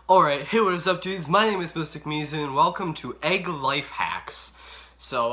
Alright, hey, what is up, dudes? My name is Mystic Mizu, and welcome to Egg Life Hacks. So,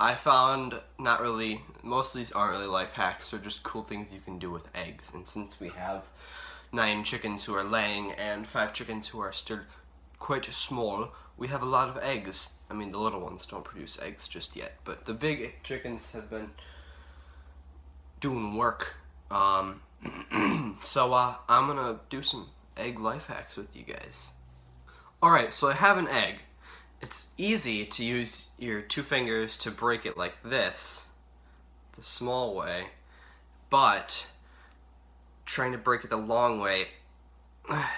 I found most of these aren't really life hacks, they're just cool things you can do with eggs. And since we have 9 chickens who are laying and 5 chickens who are still quite small, we have a lot of eggs. I mean, the little ones don't produce eggs just yet, but the big chickens have been doing work. So, I'm gonna do some egg life hacks with you guys. Alright, so I have an egg. It's easy to use your 2 fingers to break it like this, the small way, but trying to break it the long way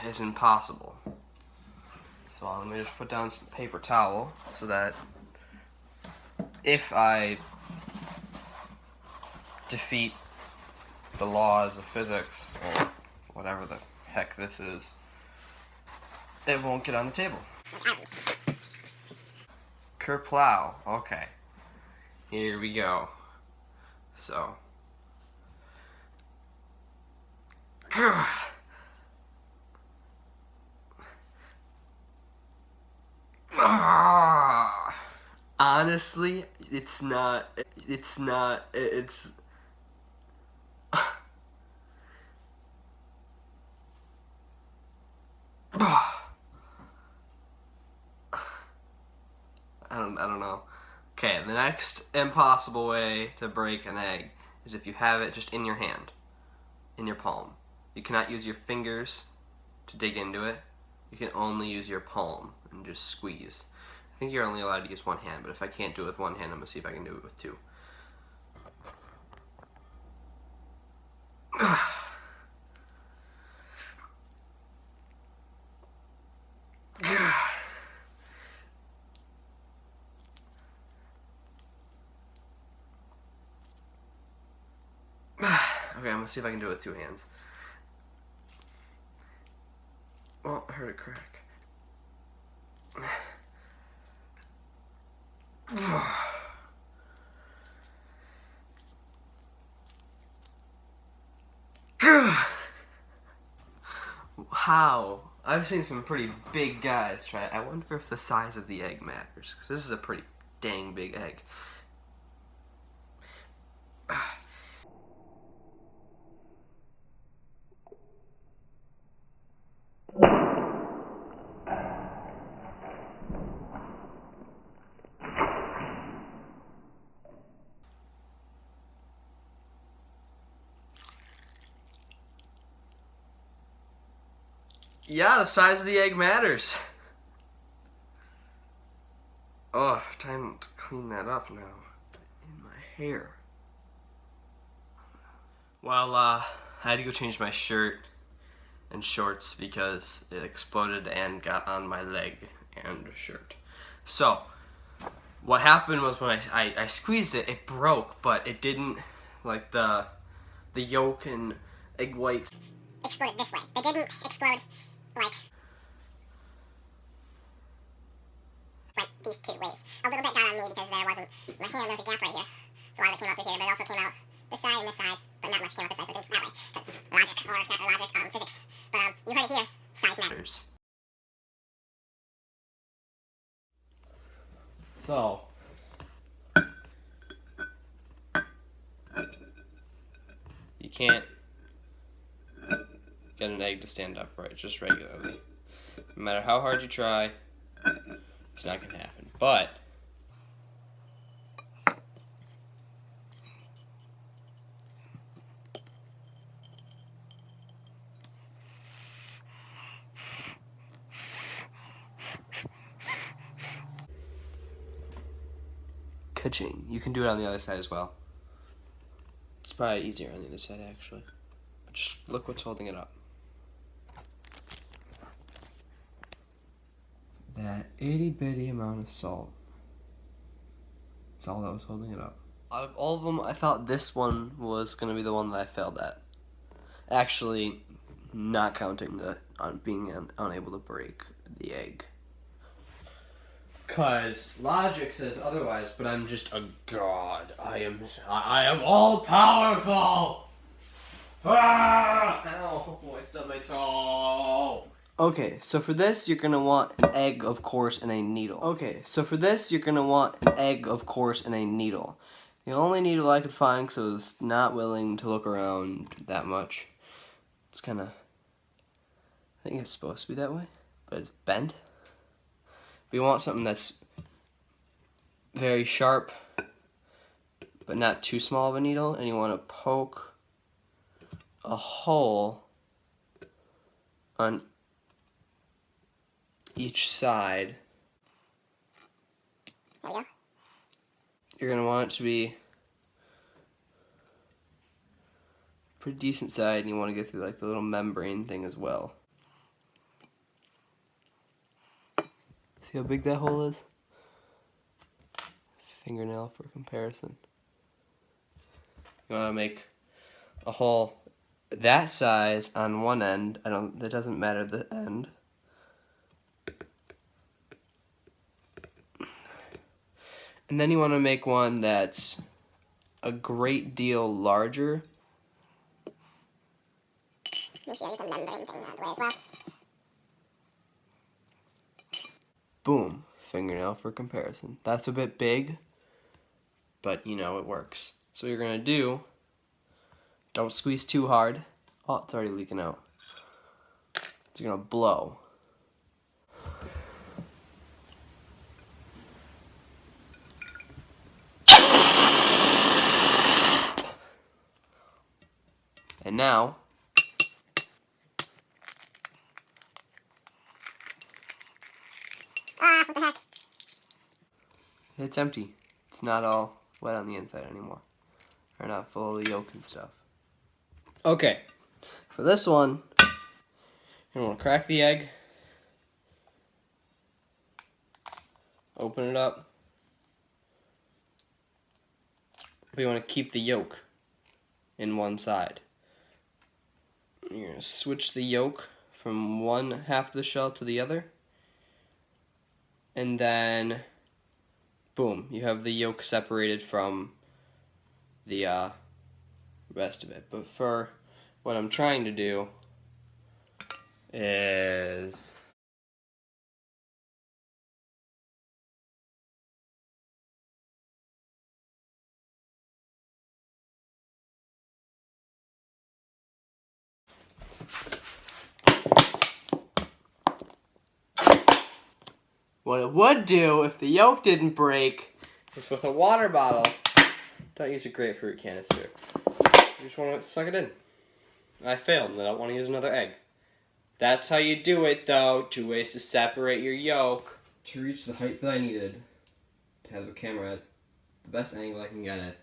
is impossible. So let me just put down some paper towel so that if I defeat the laws of physics, or whatever the heck this is, it won't get on the table. Kerplow. Okay. Here we go. So. Honestly, it's I don't know. Okay, the next impossible way to break an egg is if you have it just in your hand, in your palm. You cannot use your fingers to dig into it. You can only use your palm and just squeeze. I think you're only allowed to use one hand, but if I can't do it with one hand, I'm gonna see if I can do it with 2. Okay, I'm gonna see if I can do it with 2 hands. Oh, I heard it crack. How? I've seen some pretty big guys try it. I wonder if the size of the egg matters, because this is a pretty dang big egg. Yeah, the size of the egg matters. Oh, time to clean that up now. In my hair. Well, I had to go change my shirt and shorts because it exploded and got on my leg and shirt. So, what happened was when I squeezed it, it broke, but it didn't, like the yolk and egg whites exploded this way. They didn't explode like these 2 ways. A little bit got on me because there wasn't my hand. There's a gap right here, so a lot of it came out through here. But it also came out this side and this side, but not much came out this side. So it didn't that way because logic, or not logic, physics. But you heard it here. Size matters. So, you can't get an egg to stand upright just regularly. No matter how hard you try, it's not going to happen. But ka-ching. You can do it on the other side as well. It's probably easier on the other side, actually. But just look what's holding it up. That itty bitty amount of salt. That's all that was holding it up. Out of all of them, I thought this one was going to be the one that I failed at. Actually, not counting the being unable to break the egg. Cause logic says otherwise, but I'm just a god. I am all powerful. Ah! Ow! I stubbed my toe. Okay, so for this you're gonna want an egg, of course, and a needle. Okay, so for this you're gonna want an egg, of course, and a needle. The only needle I could find, because I was not willing to look around that much. It's kind of, I think it's supposed to be that way, but it's bent. We want something that's very sharp, but not too small of a needle, and you want to poke a hole on each side. There we go. You're going to want it to be pretty decent side, and you want to get through like the little membrane thing as well. See how big that hole is? Fingernail for comparison. You want to make a hole that size on one end. It doesn't matter the end. And then you want to make one that's a great deal larger. Make sure you get the membrane thing out of the way as well. Boom. Fingernail for comparison. That's a bit big, but you know, it works. So what you're going to do, don't squeeze too hard. Oh, it's already leaking out. So you're going to blow. And now, What the heck? it's empty. It's not all wet on the inside anymore. Or not full of the yolk and stuff. Okay, for this one, you're going to want to crack the egg. Open it up. But you want to keep the yolk in one side. You're going to switch the yolk from one half of the shell to the other. And then, boom, you have the yolk separated from the rest of it. But for what I'm trying to do is what it would do if the yolk didn't break is with a water bottle. Don't use a grapefruit canister. You just want to suck it in. I failed and I don't want to use another egg. That's how you do it though. 2 ways to separate your yolk. To reach the height that I needed to have the camera at the best angle I can get it,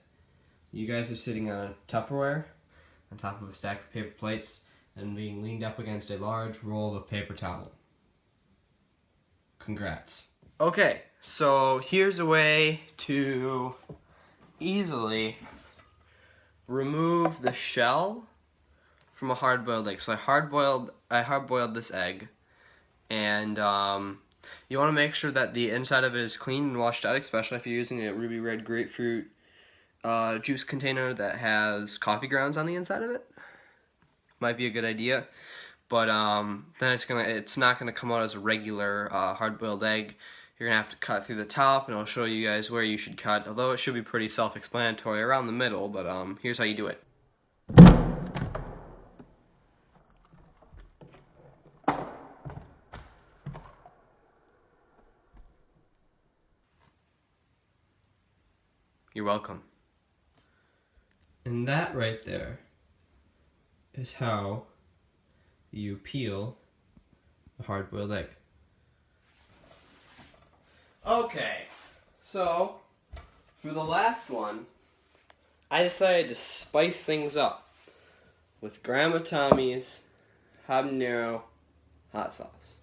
you guys are sitting on a Tupperware on top of a stack of paper plates and being leaned up against a large roll of paper towel. Congrats. Okay, so here's a way to easily remove the shell from a hard-boiled egg. So I hard-boiled this egg, and you want to make sure that the inside of it is clean and washed out, especially if you're using a ruby red grapefruit juice container that has coffee grounds on the inside of it. Might be a good idea, but then it's not gonna come out as a regular hard-boiled egg. You're gonna have to cut through the top, and I'll show you guys where you should cut. Although it should be pretty self-explanatory around the middle, but here's how you do it. You're welcome. And that right there is how you peel a hard-boiled egg. Okay, so for the last one, I decided to spice things up with Grandma Tommy's habanero hot sauce.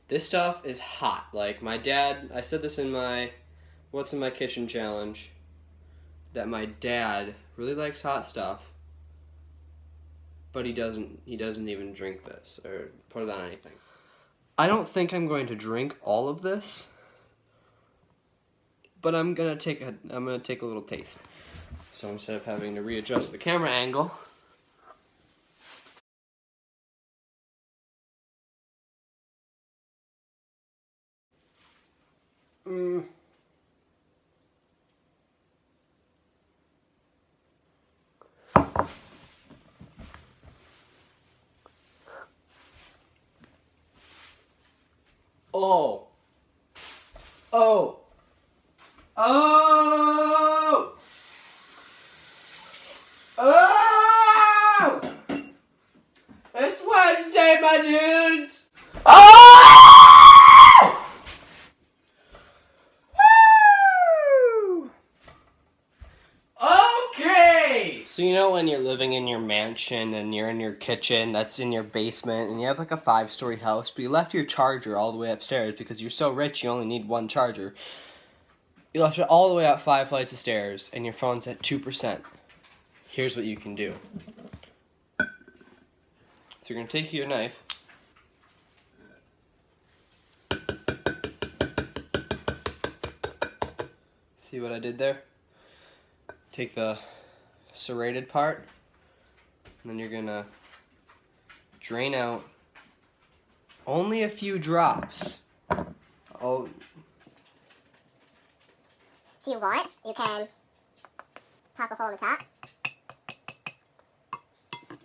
This stuff is hot. Like my dad, I said this in my What's in My Kitchen challenge, that my dad really likes hot stuff, but he doesn't even drink this or put it on anything. I don't think I'm going to drink all of this, but I'm gonna take a little taste. So instead of having to readjust the camera angle, Oh. Oh. Oh. Oh. It's Wednesday, my dudes. Oh. Woo. Okay. So you know when you're living in your mansion and you're in your kitchen that's in your basement and you have like a 5-story house, but you left your charger all the way upstairs because you're so rich you only need one charger. You left it all the way up 5 flights of stairs and your phone's at 2%. Here's what you can do. So you're going to take your knife. See what I did there? Take the serrated part, and then you're going to drain out only a few drops. Oh. If you want, you can pop a hole in the top.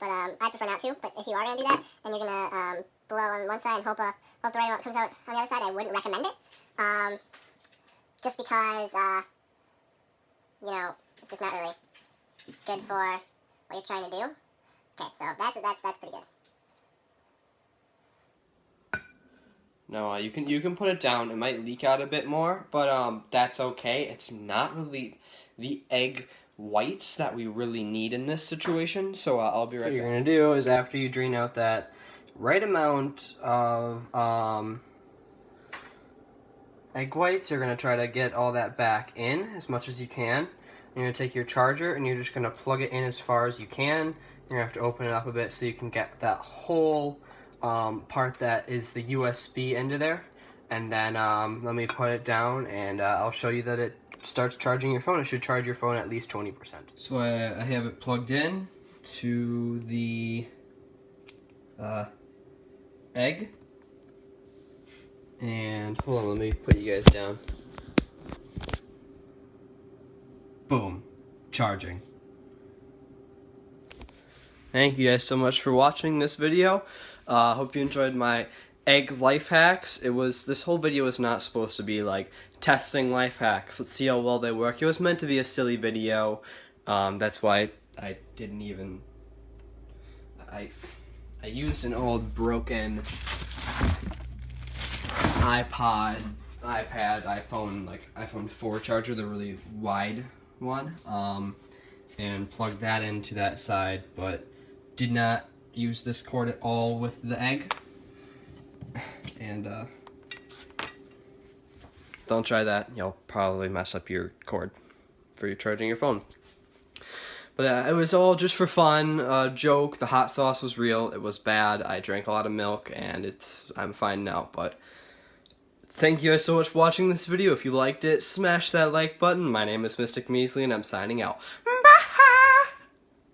But I prefer not to. But if you are going to do that, then you're going to blow on one side and hope the right amount comes out on the other side. I wouldn't recommend it. Just because, you know, it's just not really good for what you're trying to do. Okay, so that's pretty good. No, you can put it down. It might leak out a bit more, but that's okay. It's not really the egg whites that we really need in this situation. So I'll be right back. What you're gonna do is after you drain out that right amount of egg whites, you're gonna try to get all that back in as much as you can. You're gonna take your charger and you're just gonna plug it in as far as you can. You're gonna have to open it up a bit so you can get that whole part that is the USB into there. And then let me put it down and I'll show you that it starts charging your phone. It should charge your phone at least 20%. So I have it plugged in to the egg. And hold on, let me put you guys down. Boom. Charging. Thank you guys so much for watching this video. Hope you enjoyed my egg life hacks. This whole video was not supposed to be like testing life hacks. Let's see how well they work. It was meant to be a silly video. That's why I didn't even... I used an old broken iPad, iPhone 4 charger, the really wide one, and plugged that into that side, but did not use this cord at all with the egg. And don't try that. You'll probably mess up your cord for your charging your phone. But it was all just for fun, joke. The hot sauce was real. It was bad. I drank a lot of milk, and I'm fine now. But thank you guys so much for watching this video. If you liked it, smash that like button. My name is Mystic Measley, and I'm signing out.